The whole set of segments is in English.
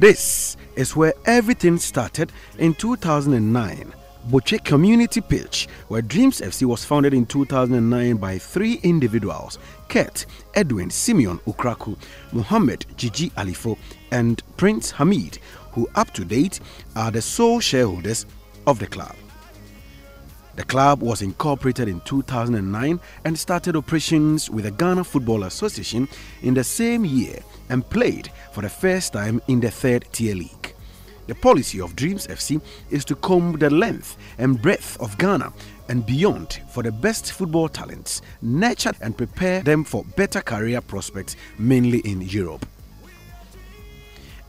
This is where everything started in 2009. Boche Community Pitch, where Dreams FC was founded in 2009 by 3 individuals: Kurt Edwin Simeon Ukraku, Muhammad Gigi Alifo, and Prince Hamid, who up to date are the sole shareholders of the club. The club was incorporated in 2009 and started operations with the Ghana Football Association in the same year and played for the first time in the 3rd tier league. The policy of Dreams FC is to comb the length and breadth of Ghana and beyond for the best football talents, nurture and prepare them for better career prospects, mainly in Europe.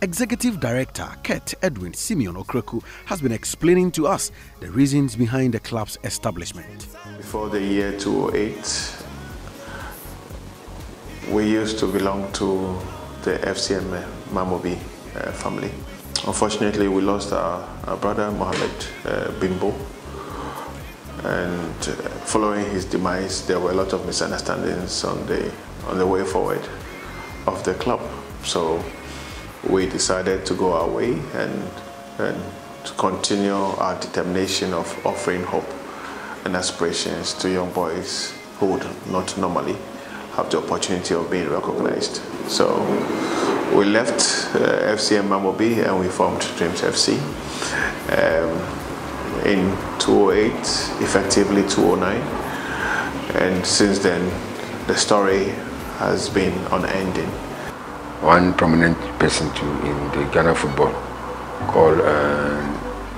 Executive Director Kurt Edwin Simeon Okreku has been explaining to us the reasons behind the club's establishment. Before the year 2008, we used to belong to the FCM Mamobi family. Unfortunately, we lost our brother Mohammed Bimbo, and following his demise, there were a lot of misunderstandings on the way forward of the club. So we decided to go our way and to continue our determination of offering hope and aspirations to young boys who would not normally have the opportunity of being recognized. So we left FCM Mamobi and we formed Dreams FC in 2008, effectively 2009, and since then the story has been unending. One prominent person too in the Ghana football called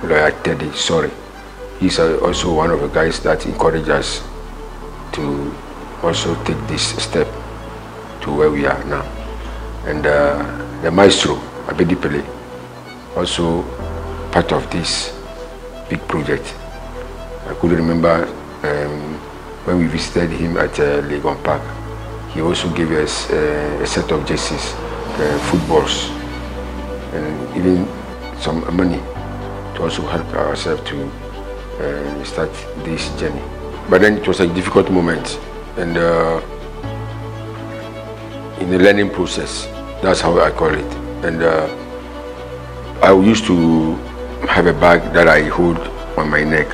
Lawyer Teddy Sorry. He's also one of the guys that encouraged us to also take this step to where we are now. And the maestro, Abedipele, also part of this big project. I could remember when we visited him at Legon Park, he also gave us a set of jerseys, footballs, and even some money to also help ourselves to start this journey. But then it was a difficult moment, and in the learning process, that's how I call it. And I used to have a bag that I hold on my neck.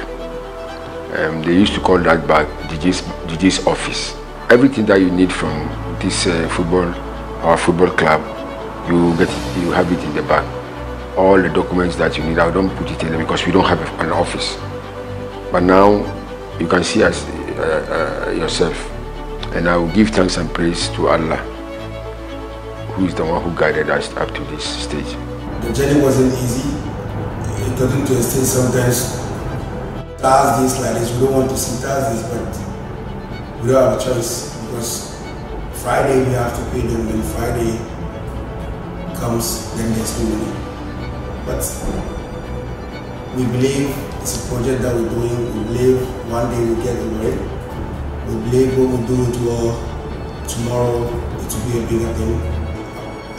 They used to call that bag DJ's office. Everything that you need from this our football club, you have it in the bag. All the documents that you need, I don't put it in there because we don't have an office. But now you can see us yourself, and I will give thanks and praise to Allah, who is the one who guided us up to this stage. The journey wasn't easy. It got into a stage sometimes Thursdays like this, we don't want to see Thursdays, but we don't have a choice because Friday we have to pay them. When Friday comes, then there's no money. But we believe it's a project that we're doing. We believe one day we'll get over it. We believe what we do it well, tomorrow it will be a bigger thing.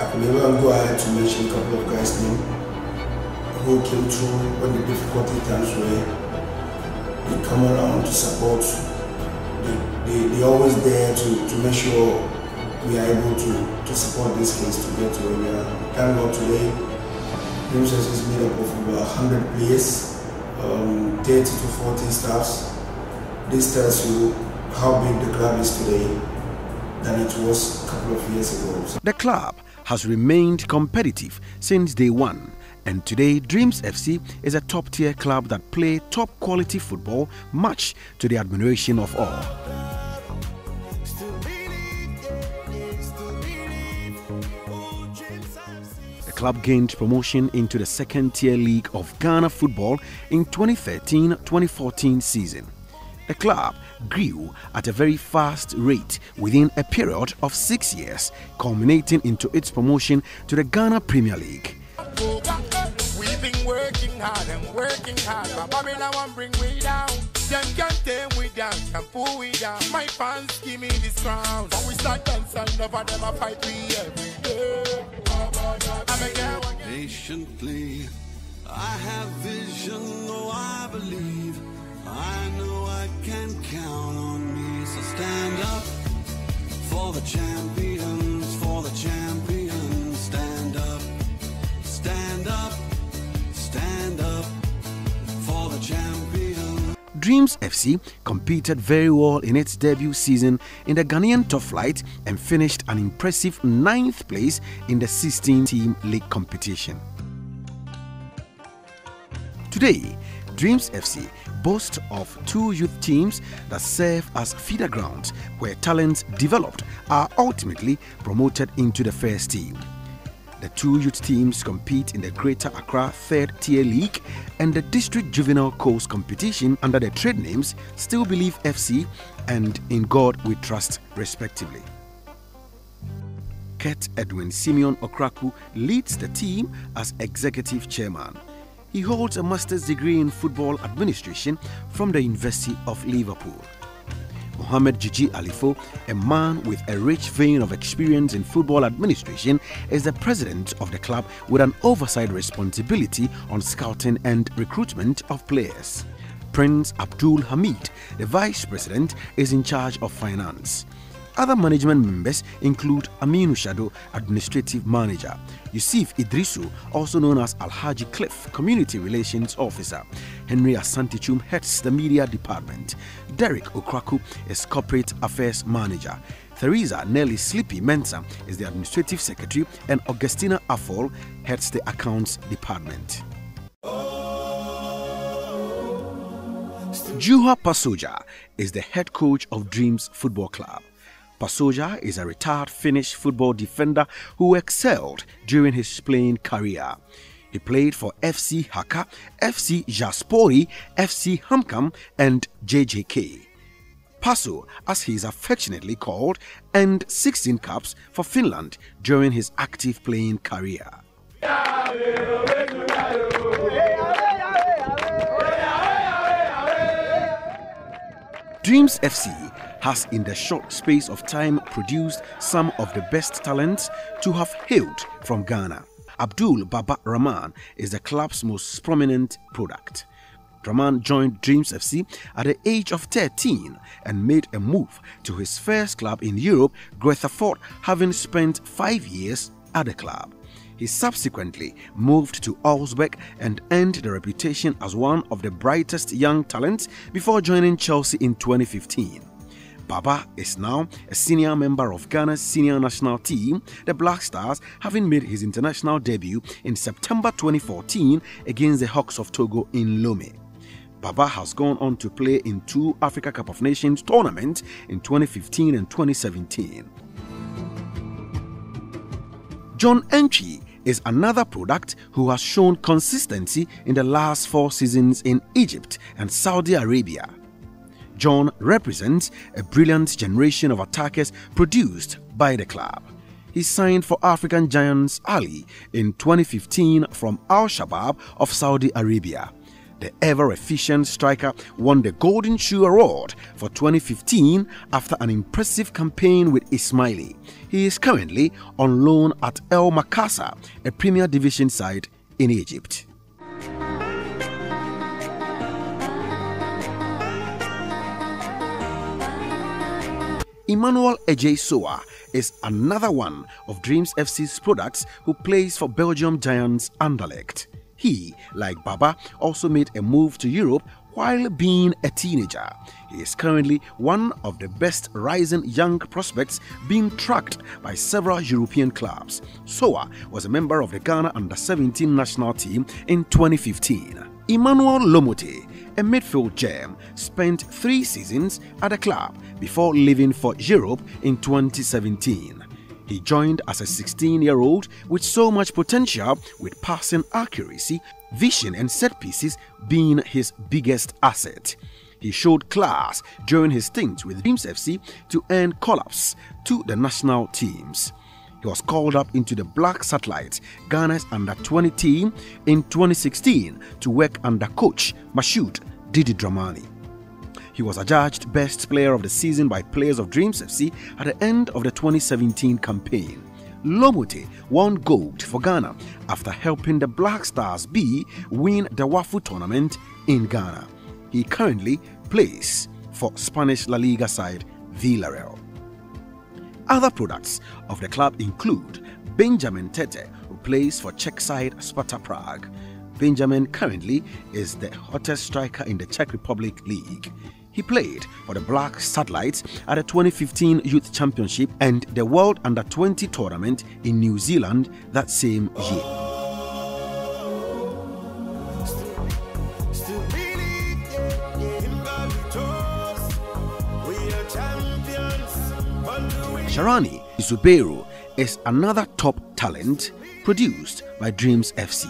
I could never go ahead to mention a couple of guys' names who came through when the difficulty times were. They come around to support. They're always there to make sure we are able to support this case to get to where we are. Thank God today, Dreams is made up of about 100 players, 30 to 40 staffs. This tells you how big the club is today than it was a couple of years ago. The club has remained competitive since day one, and today Dreams FC is a top-tier club that play top-quality football, much to the admiration of all. The club gained promotion into the 2nd tier league of Ghana football in 2013-2014 season. The club grew at a very fast rate within a period of 6 years, culminating into its promotion to the Ghana Premier League. We've been working hard, but Babylon won't bring we down. Them can't tame we down, can't pull we down. My fans give me this crown, but we start dancing over them, I fight we every day. Patiently, I have vision, oh I believe. I know I can count on me, so stand up for the champions, stand up, stand Dreams FC competed very well in its debut season in the Ghanaian top flight and finished an impressive 9th place in the 16-team league competition. Today, Dreams FC boasts of 2 youth teams that serve as feeder grounds where talents developed are ultimately promoted into the first team. The 2 youth teams compete in the Greater Accra 3rd Tier League and the District Juvenile Coast competition under the trade names Still Believe FC and In God We Trust, respectively. Kurt Edwin Simeon Okraku leads the team as executive chairman. He holds a master's degree in football administration from the University of Liverpool. Mohamed Jiji Alifo, a man with a rich vein of experience in football administration, is the president of the club with an oversight responsibility on scouting and recruitment of players. Prince Abdul Hamid, the vice president, is in charge of finance. Other management members include Aminu Shado, Administrative Manager, Yusuf Idrisu, also known as Alhaji Cliff, Community Relations Officer, Henry Asantichum heads the Media Department, Derek Okraku is Corporate Affairs Manager, Theresa Nelly Sleepy Mensah is the Administrative Secretary, and Augustina Afol heads the Accounts Department. Juha Pasoja is the head coach of Dreams Football Club. Pasoja is a retired Finnish football defender who excelled during his playing career. He played for FC Haka, FC Jaspori, FC Hamkam and JJK. Paso, as he is affectionately called, earned 16 caps for Finland during his active playing career. Dreams FC has in the short space of time produced some of the best talents to have hailed from Ghana. Abdul Baba Rahman is the club's most prominent product. Rahman joined Dreams FC at the age of 13 and made a move to his first club in Europe, Greuther Ford, having spent 5 years at the club. He subsequently moved to Augsburg and earned the reputation as one of the brightest young talents before joining Chelsea in 2015. Baba is now a senior member of Ghana's senior national team, the Black Stars, having made his international debut in September 2014 against the Hawks of Togo in Lomé. Baba has gone on to play in 2 Africa Cup of Nations tournaments in 2015 and 2017. John Entry is another product who has shown consistency in the last 4 seasons in Egypt and Saudi Arabia. John represents a brilliant generation of attackers produced by the club. He signed for African giants Ali in 2015 from Al Shabab of Saudi Arabia. The ever-efficient striker won the Golden Shoe Award for 2015 after an impressive campaign with Ismaili. He is currently on loan at El Makassar, a Premier Division side in Egypt. Emmanuel Ejei-Soa is another one of Dreams FC's products who plays for Belgium giants Anderlecht. He, like Baba, also made a move to Europe while being a teenager. He is currently one of the best rising young prospects being tracked by several European clubs. Soa was a member of the Ghana Under-17 national team in 2015. Emmanuel Lomote, a midfield gem, spent 3 seasons at the club before leaving for Europe in 2017. He joined as a 16-year-old with so much potential, with passing accuracy, vision and set pieces being his biggest asset. He showed class during his stint with Dreams FC to earn call-ups to the national teams. He was called up into the Black Satellites, Ghana's under-20 team, in 2016 to work under coach Mashoud Didi Dramani. He was adjudged Best Player of the Season by Players of Dreams FC at the end of the 2017 campaign. Lomote won gold for Ghana after helping the Black Stars B win the WAFU tournament in Ghana. He currently plays for Spanish La Liga side Villarreal. Other products of the club include Benjamin Tete, who plays for Czech side Sparta Prague, Benjamin currently is the hottest striker in the Czech Republic League. He played for the Black Satellites at the 2015 Youth Championship and the World Under-20 tournament in New Zealand that same year. Sharani Zubeiru is another top talent produced by Dreams FC.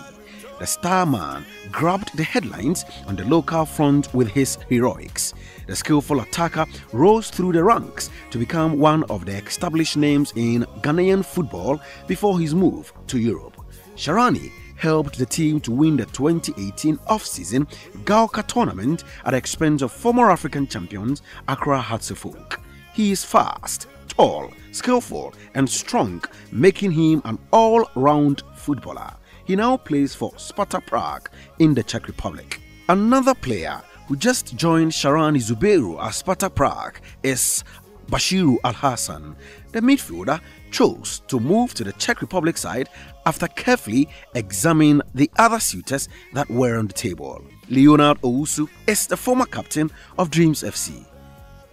The star man grabbed the headlines on the local front with his heroics. The skillful attacker rose through the ranks to become one of the established names in Ghanaian football before his move to Europe. Sharani helped the team to win the 2018 off-season Gauka tournament at the expense of former African champions Accra Hearts of Oak. He is fast, tall, skillful and strong, making him an all-round footballer. He now plays for Sparta Prague in the Czech Republic. Another player who just joined Sharani Zubeiru at Sparta Prague is Bashiru Al-Hassan. The midfielder chose to move to the Czech Republic side after carefully examining the other suitors that were on the table. Leonard Owusu is the former captain of Dreams FC.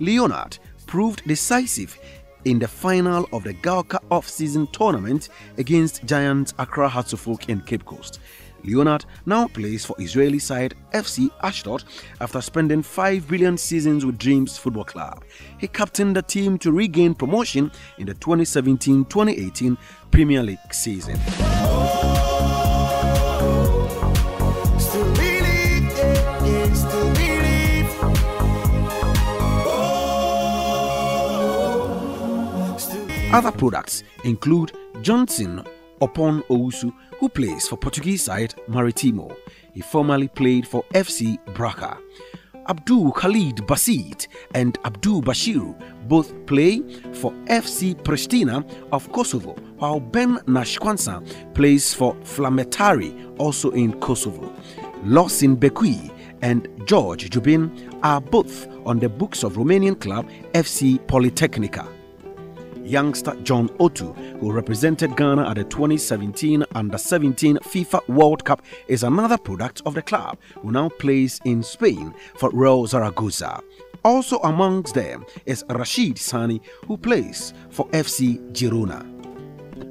Leonard proved decisive in the final of the Gauka off-season tournament against giants Accra Hearts of Oak in Cape Coast. Leonard now plays for Israeli side FC Ashdod after spending 5 brilliant seasons with Dreams Football Club. He captained the team to regain promotion in the 2017-2018 Premier League season. Other products include Johnson Opon Owusu, who plays for Portuguese side Maritimo. He formerly played for FC Braga. Abdul Khalid Basit and Abdul Bashiru both play for FC Pristina of Kosovo, while Ben Nashkwansa plays for Flametari, also in Kosovo. Losin Bekui and George Jubin are both on the books of Romanian club FC Politechnica. Youngster John Otu, who represented Ghana at the 2017 Under-17 FIFA World Cup, is another product of the club, who now plays in Spain for Real Zaragoza. Also amongst them is Rashid Sani, who plays for FC Girona.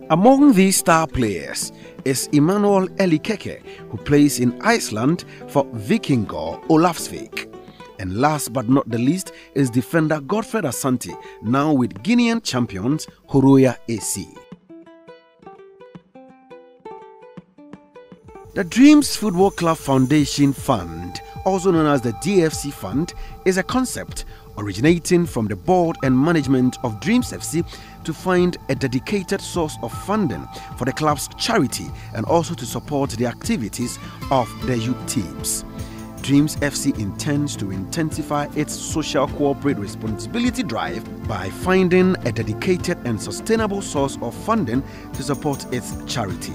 Among these star players is Emmanuel Elikeke, who plays in Iceland for Víkingur Ólafsvík. And last but not the least is defender Godfred Asante, now with Guinean champions Horoya AC. The Dreams Football Club Foundation Fund, also known as the DFC Fund, is a concept originating from the board and management of Dreams FC to find a dedicated source of funding for the club's charity and also to support the activities of the youth teams. Dreams FC intends to intensify its social corporate responsibility drive by finding a dedicated and sustainable source of funding to support its charity.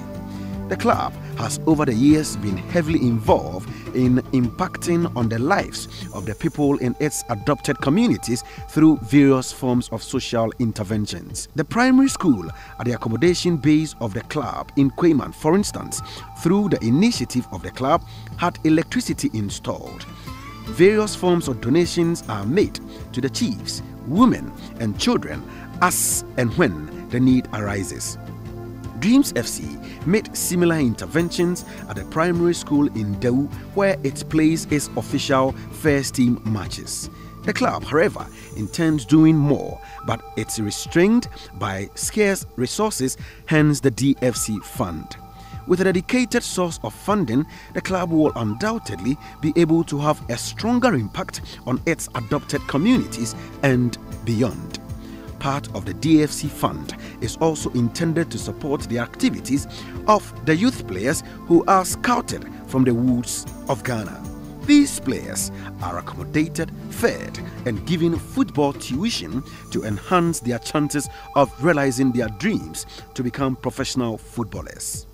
The club has over the years been heavily involved in impacting on the lives of the people in its adopted communities through various forms of social interventions. The primary school at the accommodation base of the club in Quayman, for instance, through the initiative of the club, had electricity installed. Various forms of donations are made to the chiefs, women and children as and when the need arises. Dreams FC made similar interventions at the primary school in Dewu, where it plays its official first team matches. The club, however, intends doing more, but it's restrained by scarce resources, hence the DFC Fund. With a dedicated source of funding, the club will undoubtedly be able to have a stronger impact on its adopted communities and beyond. Part of the DFC Fund is also intended to support the activities of the youth players who are scouted from the woods of Ghana. These players are accommodated, fed, and given football tuition to enhance their chances of realizing their dreams to become professional footballers.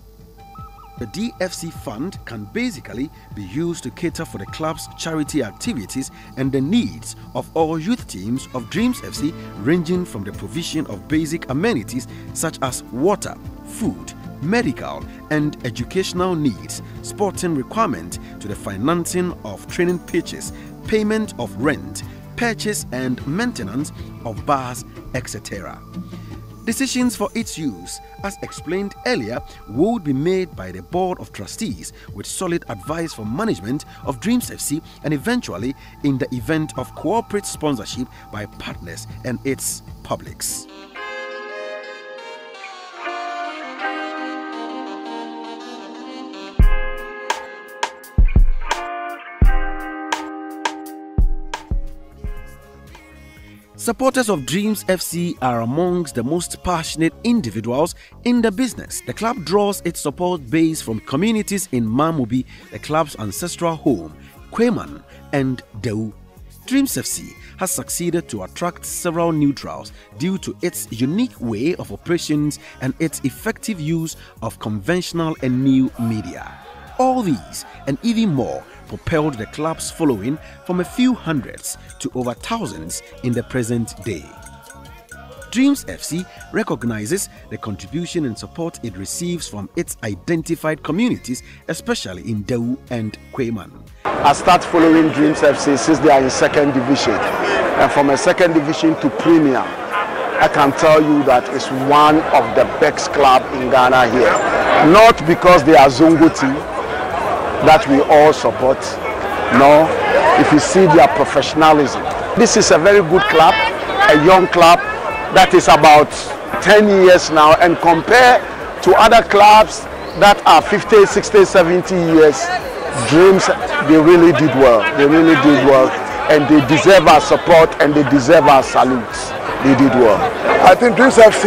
The DFC Fund can basically be used to cater for the club's charity activities and the needs of all youth teams of Dreams FC, ranging from the provision of basic amenities such as water, food, medical and educational needs, sporting requirement to the financing of training pitches, payment of rent, purchase and maintenance of bars, etc. Decisions for its use, as explained earlier, would be made by the Board of Trustees with solid advice from management of Dreams FC and eventually in the event of corporate sponsorship by partners and its publics. Supporters of Dreams FC are amongst the most passionate individuals in the business. The club draws its support base from communities in Mamobi, the club's ancestral home, Kweman and Deu. Dreams FC has succeeded to attract several neutrals due to its unique way of operations and its effective use of conventional and new media. All these and even more propelled the club's following from a few hundreds to over thousands in the present day. Dreams FC recognizes the contribution and support it receives from its identified communities, especially in Deu and Kweman. I start following Dreams FC since they are in second division, and from a second division to Premier, I can tell you that it's one of the best clubs in Ghana here. Not because they are Zongo team that we all support. No, if you see their professionalism. This is a very good club, a young club that is about 10 years now, and compared to other clubs that are 50, 60, 70 years, Dreams, they really did well. They really did well, and they deserve our support and they deserve our salutes. They did well. I think Dreams FC,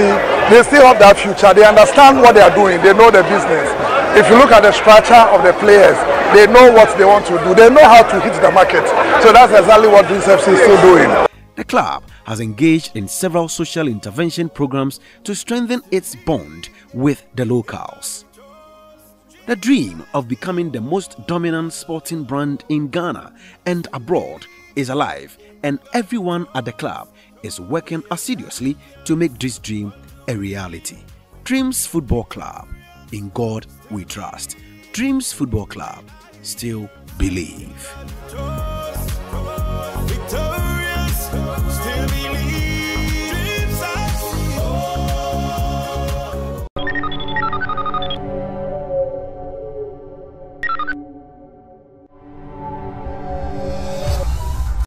they still have that future. They understand what they are doing. They know the business. If you look at the structure of the players, they know what they want to do. They know how to hit the market. So that's exactly what Dreams FC is still doing. The club has engaged in several social intervention programs to strengthen its bond with the locals. The dream of becoming the most dominant sporting brand in Ghana and abroad is alive, and everyone at the club is working assiduously to make this dream a reality. Dreams Football Club. In God we trust. Dreams Football Club. Still believe.